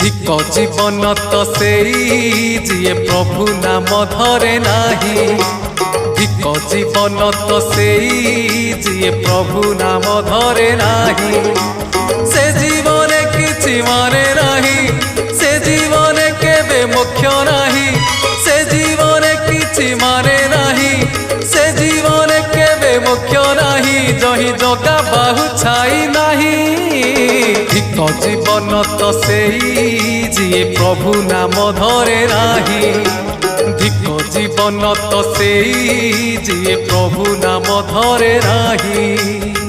धिक जीवन तो सेई जिए प्रभु नाम धरे नाही। धिक जीवन तो सेई जिए प्रभु नाम धरे नाही। से जीवन किछि माने नाही, से जीवन केबे मोक्ष नाही। से जीवन किछि माने नाही, से जीवन केबे मोक्ष नाही। जही जगा बाहु छाई नाही। धिक जीवन तो सेई जिए प्रभु नाम धरे नाही। धिक जीवन तो सेई जिए प्रभु नाम धरे नाही।